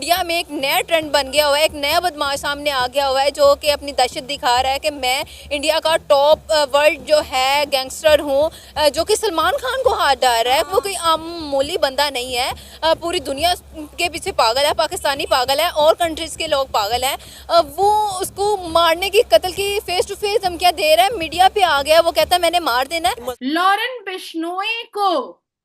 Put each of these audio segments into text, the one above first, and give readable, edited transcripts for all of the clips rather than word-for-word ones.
India में एक नया ट्रेंड बन गया हुआ है, एक नया बदमाश सामने आ गया हुआ है जो कि अपनी दहशत दिखा रहा है कि मैं इंडिया का टॉप वर्ल्ड जो है गैंगस्टर हूँ, जो कि सलमान खान को हाथ डाल रहा है। वो कोई मामूली बंदा नहीं है, पूरी दुनिया के पीछे पागल है, पाकिस्तानी पागल है और कंट्रीज़ के लोग पागल हैं। वो उसको मारने की, कत्ल की फेस टू फेस धमकियाँ दे रहा है, मीडिया पे आ गया, वो कहता है मैंने मार देना है। लॉरेन बिश्नोई को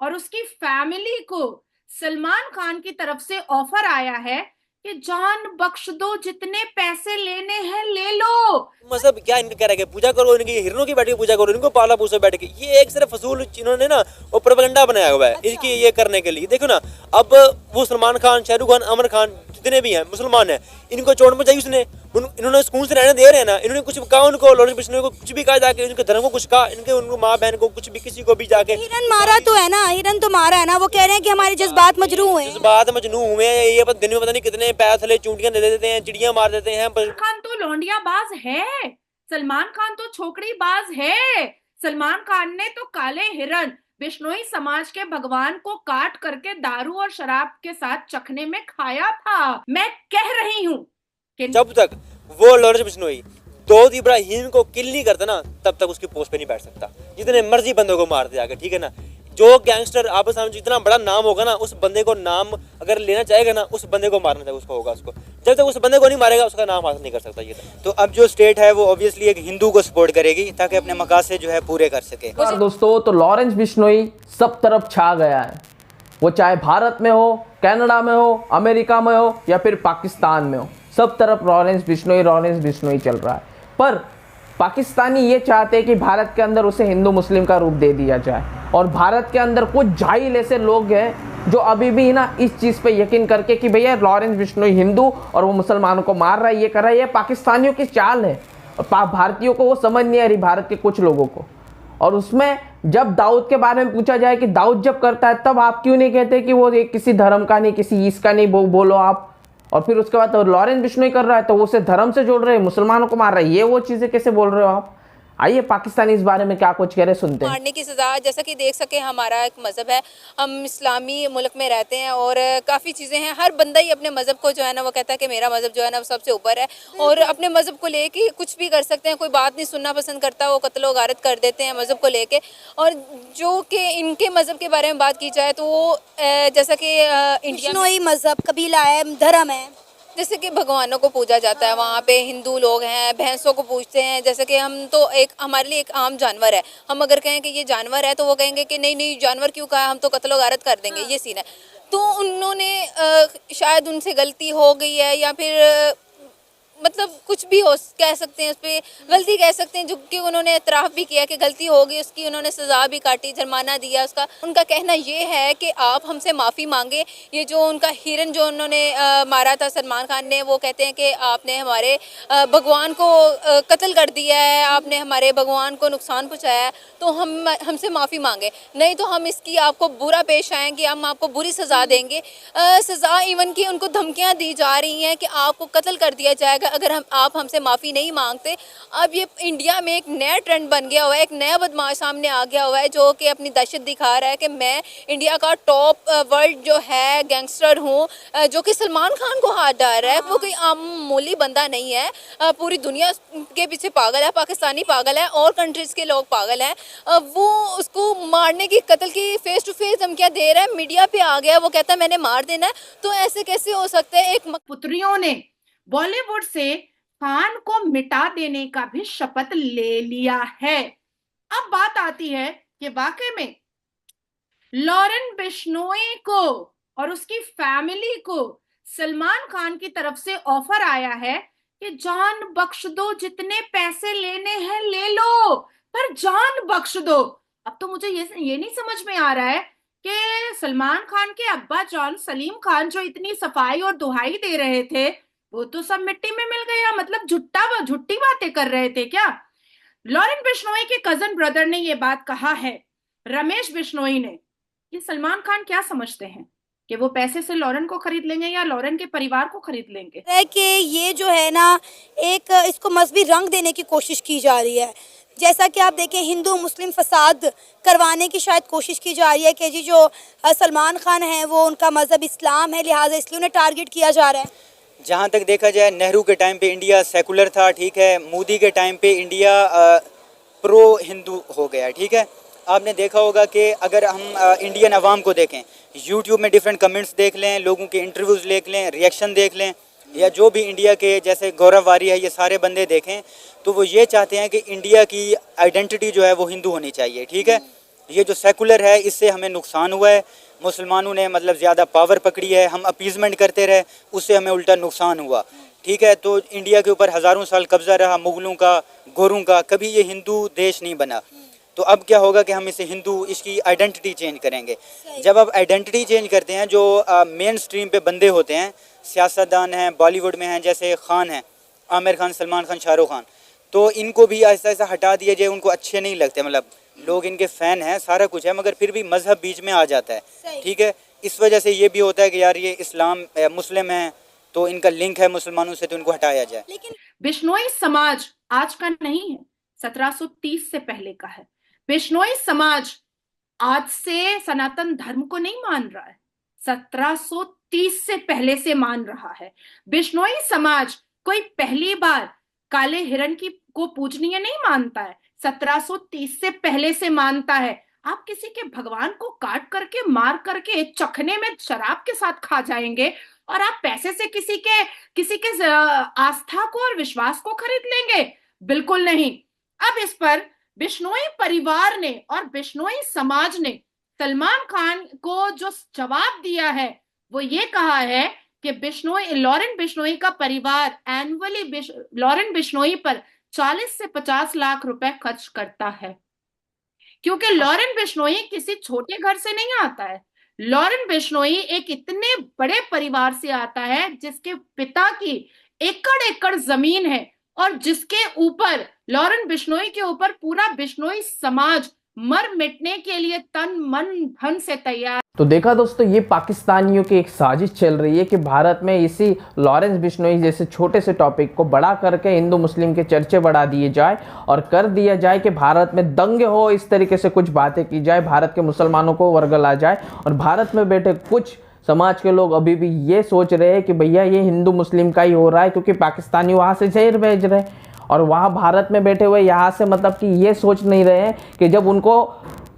और उसकी फैमिली को सलमान खान की तरफ से ऑफर आया है कि जान बख्श दो, जितने पैसे लेने हैं ले लो। मतलब क्या इनका कह रहा है कि पूजा करो, इनकी हिरणों की बैठ के पूजा करो, इनको पाला पोसो बैठ के। ये एक सिर्फ फसूल इन्होंने ना वो प्रोपेगेंडा बनाया हुआ है इनकी ये करने के लिए। देखो ना, अब वो सलमान खान, शाहरुख खान, आमिर खान जितने भी हैं मुसलमान हैं, इनको चोट मचाई उसने, इन्होंने सुकून से रहने दे रहे हैं ना। इन्होंने कुछ कहा उनको, लॉरेन बिश्नोई को कुछ भी कहा जाके, उनके धर्म को कुछ कहा, इनके उनको माँ बहन को कुछ भी, किसी को भी जाके हिरन मारा तो है ना, हिरन तो मारा है ना। वो कह रहे हैं कि हमारे जज्बात मजरूह हुए हैं। जज्बात मजनू हुए हैं, ये दिन में पता नहीं कितने पैर थले चूंटियां दे देते हैं, चिड़ियां मार देते हैं। खान तो लौंडिया बाज है, सलमान खान तो छोकरी बाज है। सलमान खान ने तो काले हिरन बिश्नोई समाज के भगवान को काट करके दारू और शराब के साथ चखने में खाया था। मैं कह रही हूँ कि जब तक वो लॉरेंस बिश्नोई दाऊद इब्राहिम को किल नहीं करता ना, तब तक उसकी पोस्ट पे नहीं बैठ सकता। जितने मर्जी बंदों को मारते आगे, ठीक है ना। जो गैंगस्टर आपस में जितना बड़ा नाम होगा ना, उस बंदे को नाम अगर लेना चाहेगा ना, उस बंदे को मारना चाहिए, उसको होगा उसको। जब तक उस बंदे को नहीं मारेगा, उसका नाम हासिल नहीं कर सकता ये। तो अब जो स्टेट है वो ऑब्वियसली एक हिंदू को सपोर्ट करेगी ताकि अपने मकासद जो है पूरे कर सके। दोस्तों, तो लॉरेंस बिश्नोई सब तरफ छा गया है। वो चाहे भारत में हो, कनाडा में हो, अमेरिका में हो या फिर पाकिस्तान में हो, सब तरफ लॉरेंस बिश्नोई चल रहा है। पर पाकिस्तानी ये चाहते हैं कि भारत के अंदर उसे हिंदू मुस्लिम का रूप दे दिया जाए, और भारत के अंदर कुछ जाहिल ऐसे लोग हैं जो अभी भी ना इस चीज़ पे यकीन करके कि भैया लॉरेंस बिश्नोई हिंदू और वो मुसलमानों को मार रहा है, ये कर रहा है, ये पाकिस्तानियों की चाल है। और भारतीयों को वो समझ नहीं आ रही, भारत के कुछ लोगों को। और उसमें जब दाऊद के बारे में पूछा जाए कि दाऊद जब करता है, तब आप क्यों नहीं कहते कि वो एक किसी धर्म का नहीं, किसी इसका नहीं बोलो आप। और फिर उसके बाद तो लॉरेंस बिश्नोई कर रहा है तो वो उसे धर्म से जोड़ रहे हैं, मुसलमानों को मार रहा है। ये वो चीज़ें कैसे बोल रहे हो आप? आइए पाकिस्तानी इस बारे में क्या कुछ कह रहे सुनते हैं। मारने की सज़ा, जैसा कि देख सके हमारा एक मज़हब है, हम इस्लामी मुल्क में रहते हैं और काफ़ी चीज़ें हैं। हर बंदा ही अपने मज़हब को जो है ना, वो कहता है कि मेरा मज़हब जो है ना वो सबसे ऊपर है, और अपने मज़हब को लेके कुछ भी कर सकते हैं। कोई बात नहीं सुनना पसंद करता, वो कत्ल व गारत कर देते हैं मज़हब को लेके। और जो कि इनके मज़हब के बारे में बात की जाए तो वो जैसा कि इंडिया बिश्नोई मजहब कबीला है, धर्म है। जैसे कि भगवानों को पूजा जाता है, वहाँ पे हिंदू लोग हैं, भैंसों को पूजते हैं। जैसे कि हम तो एक, हमारे लिए एक आम जानवर है, हम अगर कहें कि ये जानवर है तो वो कहेंगे कि नहीं नहीं जानवर क्यों कहा, हम तो कत्ल गारत कर देंगे। ये सीन है। तो उन्होंने शायद उनसे गलती हो गई है, या फिर मतलब कुछ भी हो कह सकते हैं, उस पर गलती कह सकते हैं, जो कि उन्होंने इतराफ़ भी किया कि गलती हो गई, उसकी उन्होंने सज़ा भी काटी, जुर्माना दिया उसका। उनका कहना ये है कि आप हमसे माफ़ी मांगे। ये जो उनका हिरन जो उन्होंने मारा था सलमान खान ने, वो कहते हैं कि आपने हमारे भगवान को कत्ल कर दिया है, आपने हमारे भगवान को नुकसान पहुँचाया है, तो हमसे माफ़ी मांगे, नहीं तो हम इसकी आपको बुरा पेश आएंगे, हम आपको बुरी सज़ा देंगे। सज़ा इवन की उनको धमकियाँ दी जा रही हैं कि आपको कत्ल कर दिया जाएगा अगर आप हमसे माफ़ी नहीं मांगते। अब ये इंडिया में एक नया ट्रेंड बन गया हुआ है, एक नया बदमाश सामने आ गया हुआ है जो कि अपनी दहशत दिखा रहा है कि मैं इंडिया का टॉप वर्ल्ड जो है गैंगस्टर हूँ, जो कि सलमान खान को हाथ डाल रहा है। वो कोई मामूली बंदा नहीं है, पूरी दुनिया के पीछे पागल है, पाकिस्तानी पागल है और कंट्रीज़ के लोग पागल हैं। वो उसको मारने की, कत्ल की फेस टू फेस धमकियाँ दे रहा है, मीडिया पे आ गया, वो कहता है मैंने मार देना है। तो ऐसे कैसे हो सकता है? एक पुत्रियों ने बॉलीवुड से खान को मिटा देने का भी शपथ ले लिया है। अब बात आती है कि वाकई में लॉरेन बिश्नोई को और उसकी फैमिली को सलमान खान की तरफ से ऑफर आया है कि जान बख्श दो, जितने पैसे लेने हैं ले लो, पर जान बख्श दो। अब तो मुझे ये नहीं समझ में आ रहा है कि सलमान खान के अब्बा जान सलीम खान जो इतनी सफाई और दुहाई दे रहे थे, वो तो सब मिट्टी में मिल गया। मतलब झुट्टी बातें कर रहे थे क्या? लॉरेन बिश्नोई के कजन ब्रदर ने ये बात कहा है, रमेश बिश्नोई ने। ये सलमान खान क्या समझते हैं कि वो पैसे से लॉरेन को खरीद लेंगे या लॉरेन के परिवार को खरीद लेंगे? है कि ये जो है ना, एक इसको मजहबी रंग देने की कोशिश की जा रही है। जैसा कि आप देखें हिंदू मुस्लिम फसाद करवाने की शायद कोशिश की जा रही है कि जी जो सलमान खान है वो उनका मज़हब इस्लाम है, लिहाजा इसलिए उन्हें टारगेट किया जा रहा है। जहाँ तक देखा जाए नेहरू के टाइम पे इंडिया सेकुलर था, ठीक है। मोदी के टाइम पे इंडिया प्रो हिंदू हो गया, ठीक है। आपने देखा होगा कि अगर हम इंडियन अवाम को देखें, यूट्यूब में डिफरेंट कमेंट्स देख लें, लोगों के इंटरव्यूज़ देख लें, रिएक्शन देख लें, या जो भी इंडिया के जैसे गौरव वारी है, ये सारे बंदे देखें, तो वो ये चाहते हैं कि इंडिया की आइडेंटिटी जो है वो हिंदू होनी चाहिए, ठीक है। ये जो सेकुलर है इससे हमें नुकसान हुआ है, मुसलमानों ने मतलब ज़्यादा पावर पकड़ी है, हम अपीज़मेंट करते रहे, उससे हमें उल्टा नुकसान हुआ, ठीक है। तो इंडिया के ऊपर हज़ारों साल कब्ज़ा रहा मुग़लों का, गोरों का, कभी ये हिंदू देश नहीं बना। तो अब क्या होगा कि हम इसे हिंदू, इसकी आइडेंटिटी चेंज करेंगे। जब आप आइडेंटिटी चेंज करते हैं, जो मेन स्ट्रीम पे बंदे होते हैं, सियासतदान हैं, बॉलीवुड में हैं, जैसे खान हैं, आमिर खान, सलमान खान, शाहरुख खान, तो इनको भी ऐसा ऐसा हटा दिया जाए, उनको अच्छे नहीं लगते, मतलब लोग इनके फ़ैन हैं, सारा कुछ है, मगर फिर भी मज़हब बीच में आ जाता है, ठीक है। इस वजह से ये भी होता है कि यार ये इस्लाम मुस्लिम है तो इनका लिंक है मुसलमानों से, तो इनको हटाया जाए। लेकिन बिश्नोई समाज आज का नहीं है, 1730 से पहले का है। बिश्नोई समाज आज से सनातन धर्म को नहीं मान रहा है, 1730 से पहले से मान रहा है। बिश्नोई समाज कोई पहली बार काले हिरण को पूजनीय नहीं मानता है, 1730 से पहले से मानता है। आप किसी के भगवान को काट करके, मार करके, चखने में शराब के साथ खा जाएंगे और आप पैसे से किसी के आस्था को और विश्वास को खरीद लेंगे? बिल्कुल नहीं। अब इस पर बिश्नोई परिवार ने और बिश्नोई समाज ने सलमान खान को जो जवाब दिया है वो ये कहा है कि लॉरेन बिश्नोई का परिवार एनुअली लॉरेन बिश्नोई पर 40 से 50 लाख रुपए खर्च करता है, क्योंकि लॉरेन बिश्नोई किसी छोटे घर से नहीं आता है। लॉरेन बिश्नोई एक इतने बड़े परिवार से आता है जिसके पिता की एकड़ एकड़ जमीन है और जिसके ऊपर लॉरेन बिश्नोई के ऊपर पूरा बिश्नोई समाज मर मिटने के लिए तन मन धन से तैयार। तो देखा दोस्तों, ये पाकिस्तानियों की एक साजिश चल रही है कि भारत में इसी लॉरेंस बिश्नोई जैसे छोटे से टॉपिक को बड़ा करके हिंदू मुस्लिम के चर्चे बढ़ा दिए जाए और कर दिया जाए कि भारत में दंगे हो, इस तरीके से कुछ बातें की जाए, भारत के मुसलमानों को वर्गला जाए। और भारत में बैठे कुछ समाज के लोग अभी भी ये सोच रहे हैं कि भैया ये हिंदू मुस्लिम का ही हो रहा है, क्योंकि पाकिस्तानी वहाँ से जहर भेज रहे हैं और वहाँ भारत में बैठे हुए यहाँ से मतलब कि ये सोच नहीं रहे हैं कि जब उनको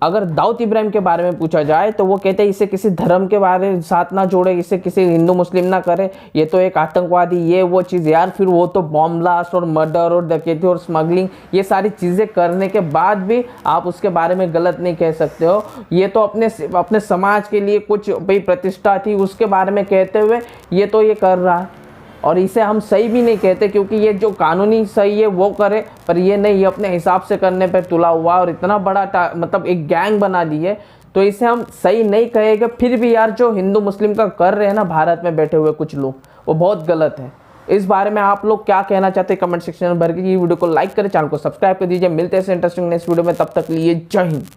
अगर दाऊद इब्राहिम के बारे में पूछा जाए तो वो कहते हैं इसे किसी धर्म के बारे में साथ ना जोड़े, इसे किसी हिंदू मुस्लिम ना करे, ये तो एक आतंकवादी, ये वो चीज़। यार फिर वो तो बॉम्ब ब्लास्ट और मर्डर और डकैती और स्मगलिंग ये सारी चीज़ें करने के बाद भी आप उसके बारे में गलत नहीं कह सकते हो। ये तो अपने समाज के लिए कुछ भाई प्रतिष्ठा थी उसके बारे में कहते हुए ये तो ये कर रहा है, और इसे हम सही भी नहीं कहते क्योंकि ये जो कानूनी सही है वो करे, पर ये नहीं, ये अपने हिसाब से करने पर तुला हुआ और इतना बड़ा मतलब एक गैंग बना दी है, तो इसे हम सही नहीं कहेंगे। फिर भी यार जो हिंदू मुस्लिम का कर रहे हैं ना भारत में बैठे हुए कुछ लोग, वो बहुत गलत है। इस बारे में आप लोग क्या कहना चाहते हैं कमेंट सेक्शन में भर के। ये वीडियो को लाइक करें, चैनल को सब्सक्राइब कर दीजिए। मिलते हैं इंटरेस्टिंग नेक्स्ट वीडियो में, तब तक लिए जय हिंद।